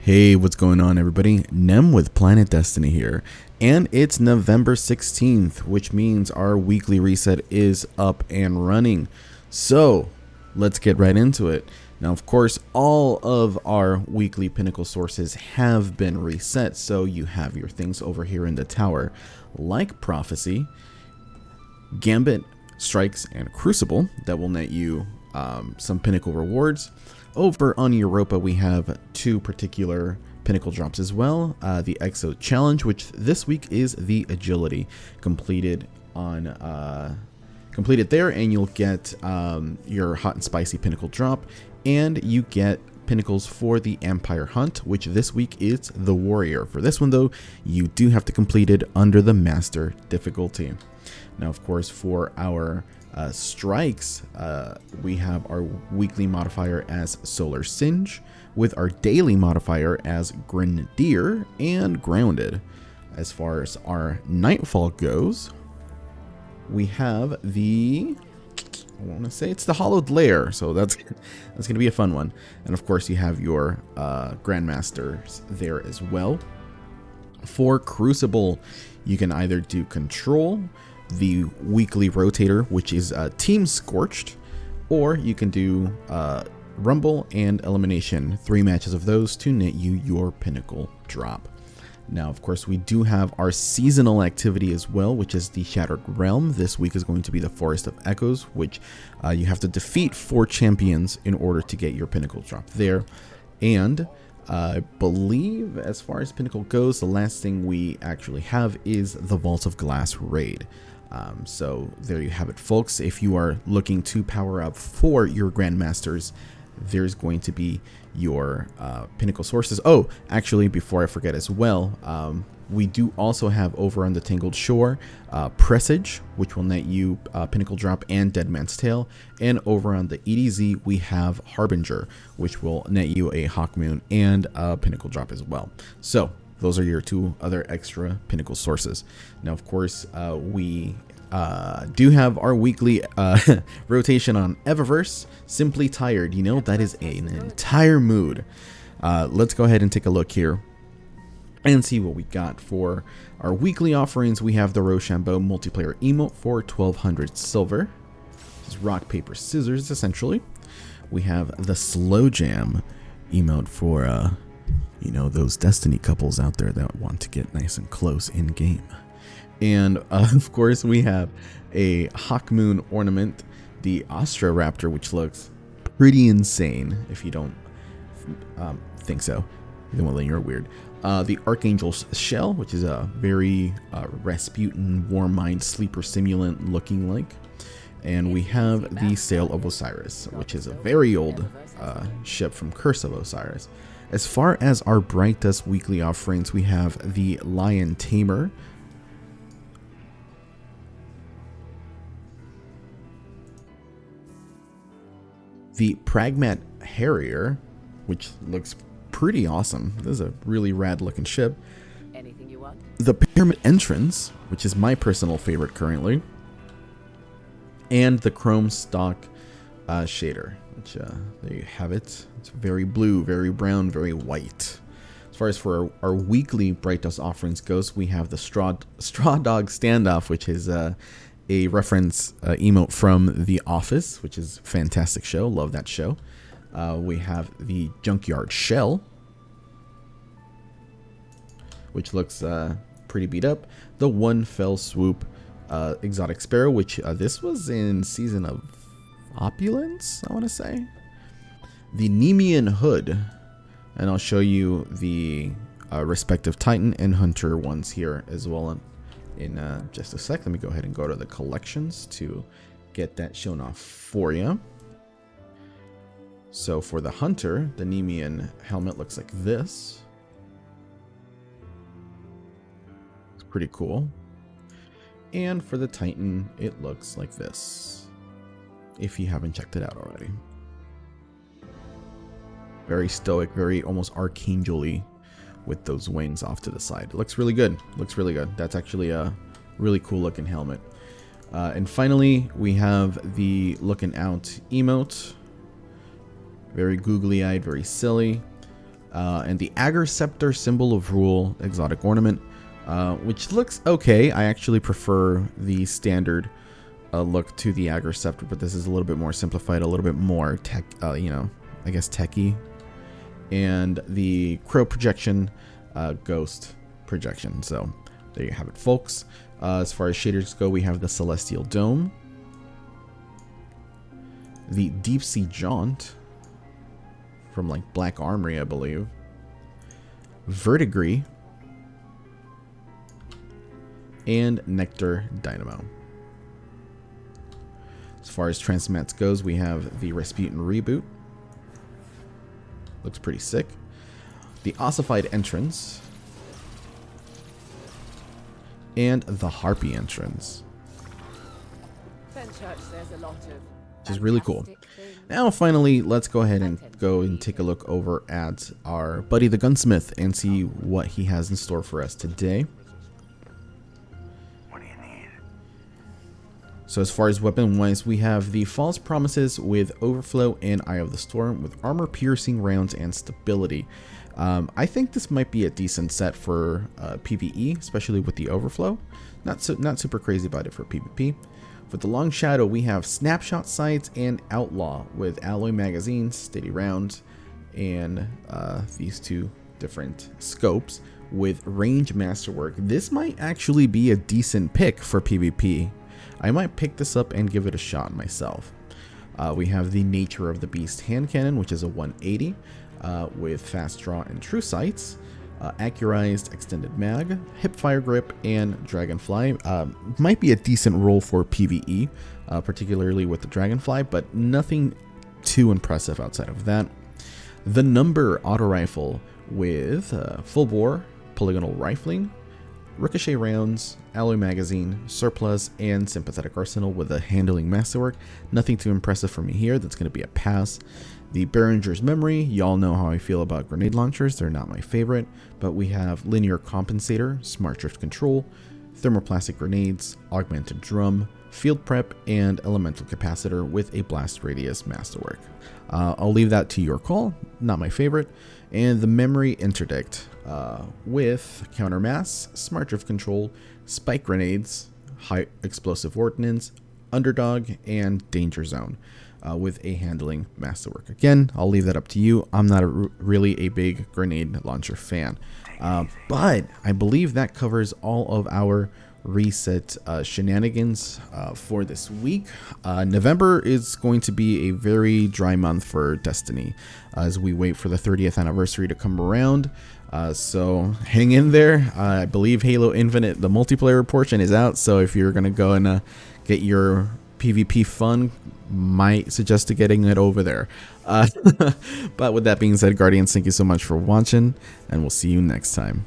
Hey, what's going on, everybody? Nem with Planet Destiny here, and it's November 16th, which means our weekly reset is up and running. So, let's get right into it. Now, of course, all of our weekly pinnacle sources have been reset, so you have your things over here in the tower, like Prophecy, Gambit, Strikes, and Crucible that will net you some pinnacle rewards. Over on Europa, we have two particular pinnacle drops as well. The Exo Challenge, which this week is the Agility, completed there, and you'll get your hot and spicy pinnacle drop, and you get pinnacles for the Empire Hunt, which this week is the Warrior. For this one, though, you do have to complete it under the Master difficulty. Now, of course, for our strikes, we have our weekly modifier as Solar Singe, with our daily modifier as Grenadier and Grounded. As far as our Nightfall goes, we have the, I want to say it's the Hollowed Lair, so that's going to be a fun one. And of course, you have your Grandmasters there as well. For Crucible, you can either do Control, the weekly rotator, which is Team Scorched, or you can do Rumble and Elimination, 3 matches of those to net you your pinnacle drop. Now, of course, we do have our seasonal activity as well, which is the Shattered Realm. This week is going to be the Forest of Echoes, which you have to defeat 4 champions in order to get your pinnacle drop there. And I believe, as far as pinnacle goes, the last thing we actually have is the Vault of Glass raid. So there you have it, folks. If you are looking to power up for your Grandmasters, there's going to be your pinnacle sources. Oh, actually, before I forget as well, we do also have over on the Tangled Shore Presage, which will net you pinnacle drop and Dead Man's Tale. And over on the EDZ, we have Harbinger, which will net you a Hawkmoon and a pinnacle drop as well. So those are your 2 other extra pinnacle sources. Now, of course, we do have our weekly rotation on Eververse. Simply Tired, you know, that is an entire mood. Let's go ahead and take a look here and see what we got for our weekly offerings. We have the Rochambeau multiplayer emote for 1200 silver. This is rock, paper, scissors, essentially. We have the Slow Jam emote for you know, those Destiny couples out there that want to get nice and close in game. And of course, we have a Hawkmoon ornament, the Astra Raptor, which looks pretty insane. If you don't think so, then you're weird. The Archangel's Shell, which is a very Rasputin, Warm Mind, Sleeper Simulant looking like. And we have the Sail of Osiris, which is a very old ship from Curse of Osiris. As far as our Bright Dust weekly offerings, we have the Lion Tamer, the Pragmat Harrier, which looks pretty awesome. This is a really rad looking ship. Anything you want? The Pyramid Entrance, which is my personal favorite currently, and the Chrome Stock shader, which there you have it. It's very blue, very brown, very white. As far as for our weekly Bright Dust offerings goes, we have the Straw Dog Standoff, which is a reference emote from The Office, which is a fantastic show. Love that show. We have the Junkyard Shell, which looks pretty beat up. The One Fell Swoop Exotic Sparrow, which this was in Season of Opulence, I want to say. The Nemean Hood, and I'll show you the respective Titan and Hunter ones here as well in just a sec. Let me go ahead and go to the collections to get that shown off for you. So for the Hunter, the Nemean helmet looks like this. It's pretty cool. And for the Titan, it looks like this, if you haven't checked it out already. Very stoic, very almost archangel-y with those wings off to the side. It looks really good. Looks really good. That's actually a really cool looking helmet. And finally, we have the Looking Out emote. Very googly-eyed, very silly. and the Agar Scepter, symbol of rule, exotic ornament, which looks okay. I actually prefer the standard look to the Agar Scepter, but this is a little bit more simplified, a little bit more tech, you know, I guess techy. And the Crow projection, Ghost projection. So there you have it, folks. As far as shaders go, we have the Celestial Dome, the Deep Sea Jaunt from like Black Armory, I believe, Verdigris, and Nectar Dynamo. As far as transmats goes, we have the Rasputin Reboot. Looks pretty sick. The Ossified Entrance. And the Harpy Entrance. Which is really cool. Now, finally, let's go ahead and take a look over at our buddy the Gunsmith and see what he has in store for us today. So as far as weapon-wise, we have the False Promises with Overflow and Eye of the Storm with armor-piercing rounds and stability. I think this might be a decent set for PvE, especially with the Overflow. Not super crazy about it for PvP. For the Long Shadow, we have Snapshot Sights and Outlaw with Alloy Magazines, Steady Rounds, and these two different scopes with Range Masterwork. This might actually be a decent pick for PvP. I might pick this up and give it a shot myself. We have the Nature of the Beast hand cannon, which is a 180 with fast draw and true sights, accurized extended mag, hip fire grip, and dragonfly. Might be a decent roll for PvE, particularly with the dragonfly, but nothing too impressive outside of that. The Number auto rifle with full bore, polygonal rifling, ricochet rounds, alloy magazine, surplus, and sympathetic arsenal with a handling masterwork. Nothing too impressive for me here. That's going to be a pass. The Behringer's Memory. Y'all know how I feel about grenade launchers. They're not my favorite. But we have linear compensator, smart drift control, thermoplastic grenades, augmented drum, field prep, and elemental capacitor with a blast radius masterwork. I'll leave that to your call. Not my favorite. And the Memory Interdict with counter mass, smart drift control, spike grenades, high explosive ordnance, underdog, and danger zone with a handling masterwork. Again, I'll leave that up to you. I'm not really a big grenade launcher fan, but I believe that covers all of our reset shenanigans for this week. November is going to be a very dry month for Destiny as we wait for the 30th anniversary to come around. So hang in there. I believe Halo Infinite, the multiplayer portion, is out. So if you're going to go and get your PvP fun, might suggest to getting it over there. But with that being said, Guardians, thank you so much for watching, and we'll see you next time.